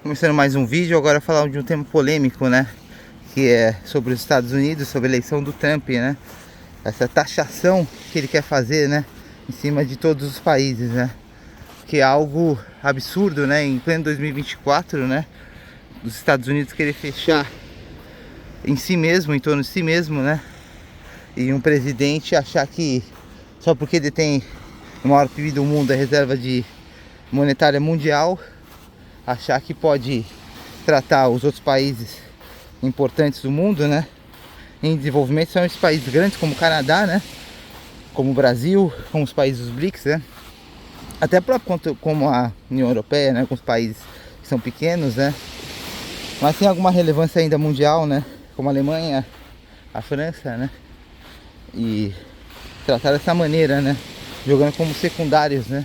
Começando mais um vídeo, agora falar de um tema polêmico, né? Que é sobre os Estados Unidos, sobre a eleição do Trump, né? Essa taxação que ele quer fazer, né? Em cima de todos os países, né? Que é algo absurdo, né? Em pleno 2024, né? Os Estados Unidos querer fechar em si mesmo, em torno de si mesmo, né? E um presidente achar que só porque ele tem o maior PIB do mundo, a reserva de monetária mundial, achar que pode tratar os outros países importantes do mundo, né, em desenvolvimento, são esses países grandes como o Canadá, né, como o Brasil, como os países dos BRICS, né, até próprio como a União Europeia, né, com os países que são pequenos, né, mas tem alguma relevância ainda mundial, né, como a Alemanha, a França, né, e tratar dessa maneira, né, jogando como secundários, né,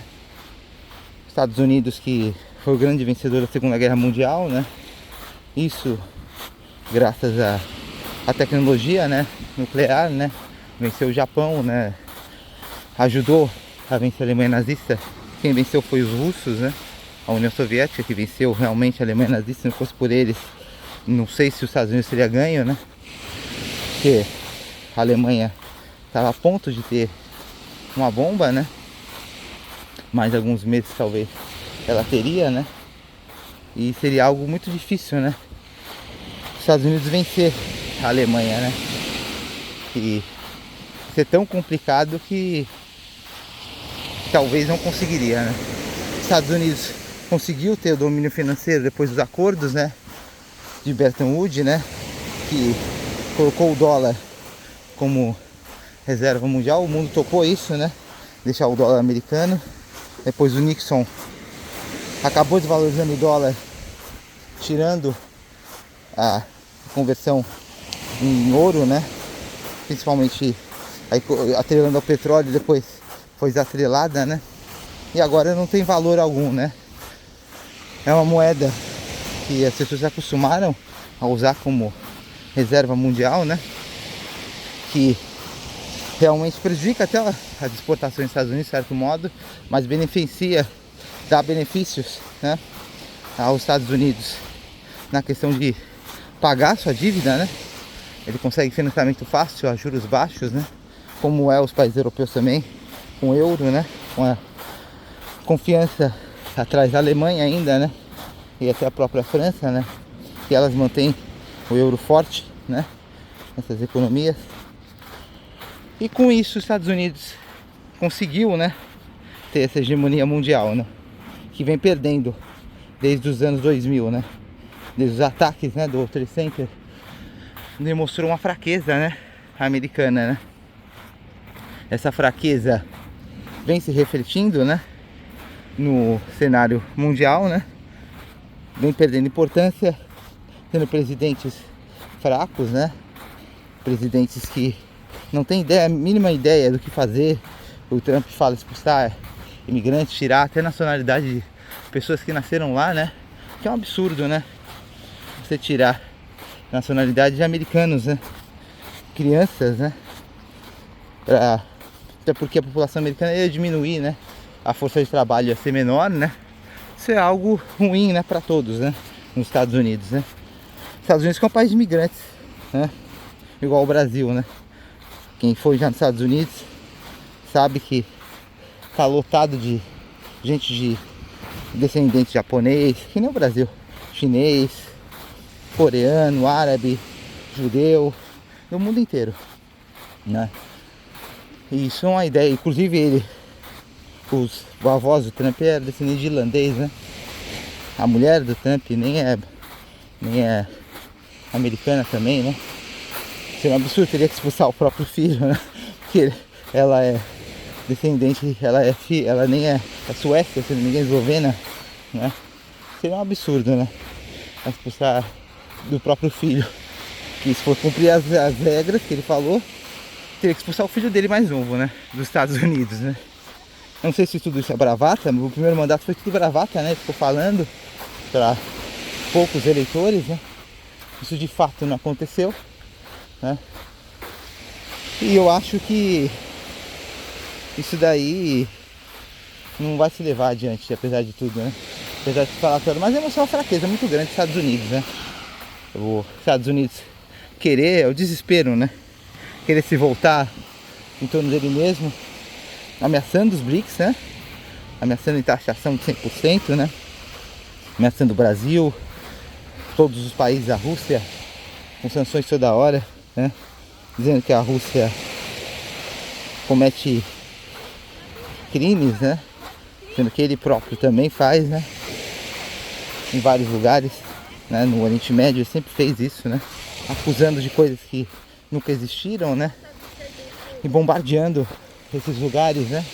Estados Unidos, que foi o grande vencedor da Segunda Guerra Mundial, né? Isso graças à tecnologia, né, nuclear, né? Venceu o Japão, né? Ajudou a vencer a Alemanha nazista. Quem venceu foi os russos, né? A União Soviética que venceu realmente a Alemanha nazista. Se não fosse por eles, não sei se os Estados Unidos teria ganho, né? Porque a Alemanha estava a ponto de ter uma bomba, né? Mais alguns meses talvez ela teria, né? E seria algo muito difícil, né? Os Estados Unidos vencer a Alemanha, né? E ser tão complicado que talvez não conseguiria, né? Os Estados Unidos conseguiu ter o domínio financeiro depois dos acordos, né? De Bretton Woods, né? Que colocou o dólar como reserva mundial. O mundo topou isso, né? Deixar o dólar americano. Depois o Nixon acabou desvalorizando o dólar, tirando a conversão em ouro, né? Principalmente aí, atrelando ao petróleo, depois foi desatrelada, né? E agora não tem valor algum, né? É uma moeda que as pessoas se acostumaram a usar como reserva mundial, né? Que realmente prejudica até as exportações dos Estados Unidos, de certo modo, mas beneficia, dá benefícios, né, aos Estados Unidos na questão de pagar sua dívida, né? Ele consegue financiamento fácil a juros baixos, né? Como é os países europeus também, com o euro, né? Com a confiança atrás da Alemanha ainda, né? E até a própria França, né? Que elas mantêm o euro forte, né? Essas economias. E com isso os Estados Unidos conseguiu, né, ter essa hegemonia mundial, né, que vem perdendo desde os anos 2000, né, desde os ataques, né, do World Trade Center. Demonstrou uma fraqueza, né, americana, né. Essa fraqueza vem se refletindo, né, no cenário mundial, né, vem perdendo importância, tendo presidentes fracos, né, presidentes que não tem ideia, a mínima ideia do que fazer. O Trump fala expulsar imigrantes, tirar até nacionalidade de pessoas que nasceram lá, né? Que é um absurdo, né? Você tirar nacionalidade de americanos, né? Crianças, né? Até porque a população americana ia diminuir, né? A força de trabalho ia ser menor, né? Isso é algo ruim, né? Para todos, né? Nos Estados Unidos, né? Estados Unidos que é um país de imigrantes, né? Igual o Brasil, né? Quem foi já nos Estados Unidos sabe que tá lotado de gente de descendente japonês, que nem o Brasil, chinês, coreano, árabe, judeu, do mundo inteiro, né? E isso é uma ideia, inclusive os avós do Trump eram descendentes de irlandês, né? A mulher do Trump nem é americana também, né? Seria um absurdo, teria que expulsar o próprio filho, né? Porque ela é descendente, ela nem é sueca, se não me engano, eslovena, né? Seria um absurdo, né? Expulsar do próprio filho. Que se for cumprir as regras que ele falou, teria que expulsar o filho dele mais novo, né? Dos Estados Unidos, né? Eu não sei se tudo isso é bravata, o primeiro mandato foi tudo bravata, né? Ele ficou falando para poucos eleitores, né? Isso de fato não aconteceu, né? E eu acho que isso daí não vai se levar adiante, apesar de tudo, né? apesar de falar tudo, mas é uma fraqueza muito grande dos Estados Unidos, né? Os Estados Unidos querer, é o desespero, né? Querer se voltar em torno dele mesmo, ameaçando os BRICS, né? Ameaçando em taxação de 100%, né? Ameaçando o Brasil, todos os países, a Rússia, com sanções toda hora, né? Dizendo que a Rússia comete crimes, né? Sendo que ele próprio também faz, né? Em vários lugares, né? No Oriente Médio ele sempre fez isso, né? Acusando de coisas que nunca existiram, né? E bombardeando esses lugares, né?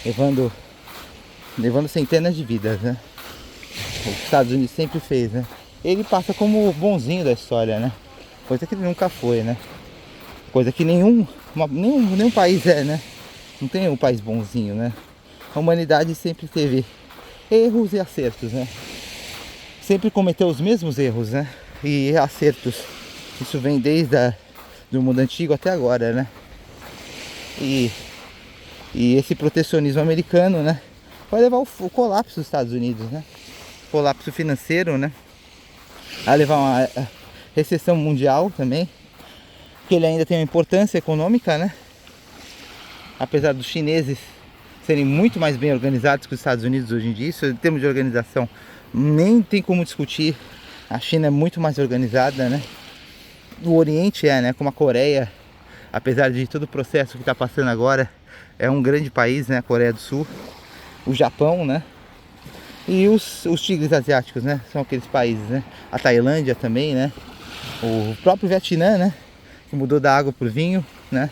Levando centenas de vidas, né? Os Estados Unidos sempre fez, né? Ele passa como o bonzinho da história, né? Coisa que ele nunca foi, né? Coisa que nenhum país é, né? Não tem um país bonzinho, né? A humanidade sempre teve erros e acertos, né? Sempre cometeu os mesmos erros, né? E acertos. Isso vem desde do mundo antigo até agora, né? E esse protecionismo americano, né? Vai levar o colapso dos Estados Unidos, né? Colapso financeiro, né? A levar uma recessão mundial também. Que ele ainda tem uma importância econômica, né? Apesar dos chineses serem muito mais bem organizados que os Estados Unidos hoje em dia, isso em termos de organização nem tem como discutir. A China é muito mais organizada, né? O Oriente é, né? Como a Coreia, apesar de todo o processo que está passando agora, é um grande país, né? A Coreia do Sul, o Japão, né? E os tigres asiáticos, né? São aqueles países, né? A Tailândia também, né? O próprio Vietnã, né? Que mudou da água para o vinho, né?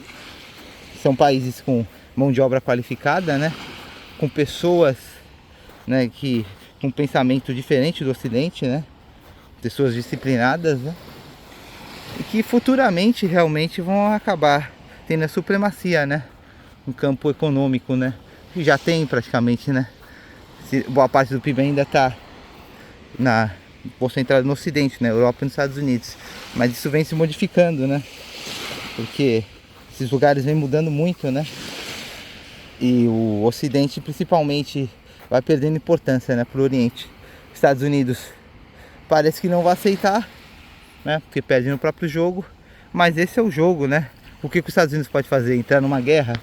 São países com mão de obra qualificada, né? Com pessoas, né? Que com um pensamento diferente do Ocidente, né? Pessoas disciplinadas, né? E que futuramente realmente vão acabar tendo a supremacia, né? No campo econômico, né? Que já tem praticamente, né? Boa parte do PIB ainda está concentrado no Ocidente, na Europa e nos Estados Unidos. Mas isso vem se modificando, né? Porque esses lugares vêm mudando muito, né? E o Ocidente principalmente vai perdendo importância, né, para o Oriente. Os Estados Unidos parece que não vai aceitar, né? Porque perde no próprio jogo. Mas esse é o jogo, né? O que os Estados Unidos pode fazer? Entrar numa guerra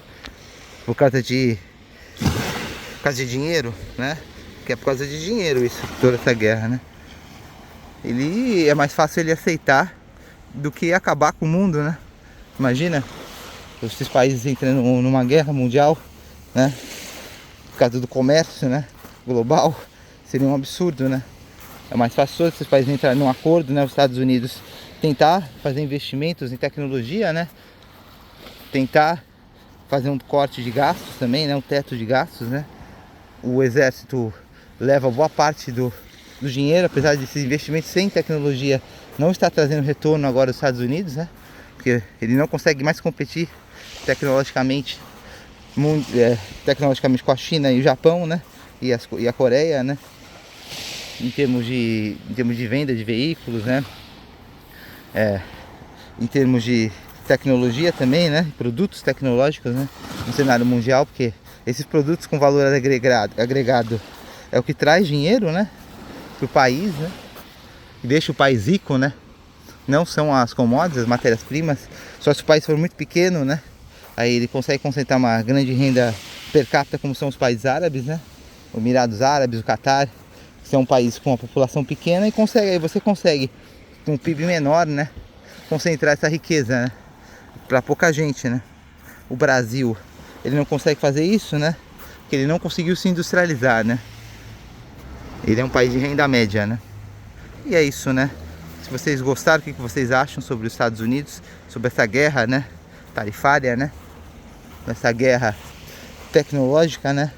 por causa de dinheiro, né? Que é por causa de dinheiro isso, toda essa guerra, né? Ele é mais fácil ele aceitar do que acabar com o mundo, né? Imagina esses países entrando numa guerra mundial, né? Por causa do comércio, né? Global, seria um absurdo, né? É mais fácil todos esses países entrarem num acordo, né? Os Estados Unidos tentar fazer investimentos em tecnologia, né? Tentar fazer um corte de gastos também, né? Um teto de gastos, né? O exército leva boa parte do dinheiro, apesar desses investimentos sem tecnologia não está trazendo retorno agora aos Estados Unidos, né? Porque ele não consegue mais competir tecnologicamente com a China e o Japão, né? E a Coreia, né? Em termos de venda de veículos, né? Em termos de tecnologia também, né? Produtos tecnológicos, né? No cenário mundial, porque esses produtos com valor agregado é o que traz dinheiro, né? Para o país, né? E deixa o país rico, né? Não são as commodities, as matérias-primas. Só se o país for muito pequeno, né? Aí ele consegue concentrar uma grande renda per capita, como são os países árabes, né? Os Emirados Árabes, o Catar, que são um país com uma população pequena, e você consegue, com um PIB menor, né? Concentrar essa riqueza, né? Para pouca gente, né? O Brasil, ele não consegue fazer isso, né? Porque ele não conseguiu se industrializar, né? Ele é um país de renda média, né? E é isso, né? Se vocês gostaram, o que vocês acham sobre os Estados Unidos, sobre essa guerra, né? Tarifária, né? Essa guerra tecnológica, né?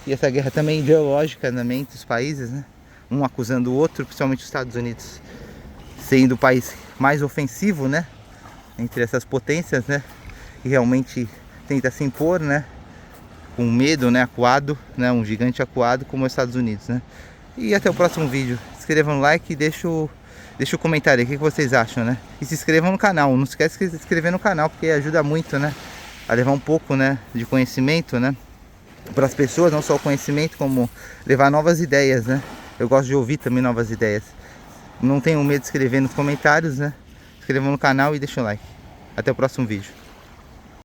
E essa guerra também ideológica também entre os países, né? Um acusando o outro, principalmente os Estados Unidos sendo o país mais ofensivo, né? Entre essas potências, né? Que realmente tenta se impor, né? Com medo, né? Acuado, né? Um gigante acuado como os Estados Unidos, né? E até o próximo vídeo. Se inscrevam no like e deixa o comentário aí, o que vocês acham, né? E se inscrevam no canal, não esquece de se inscrever no canal, porque ajuda muito, né? A levar um pouco, né? De conhecimento, né? Para as pessoas, não só o conhecimento, como levar novas ideias, né? Eu gosto de ouvir também novas ideias. Não tenham medo de escrever nos comentários, né? Inscrevam no canal e deixem o like. Até o próximo vídeo.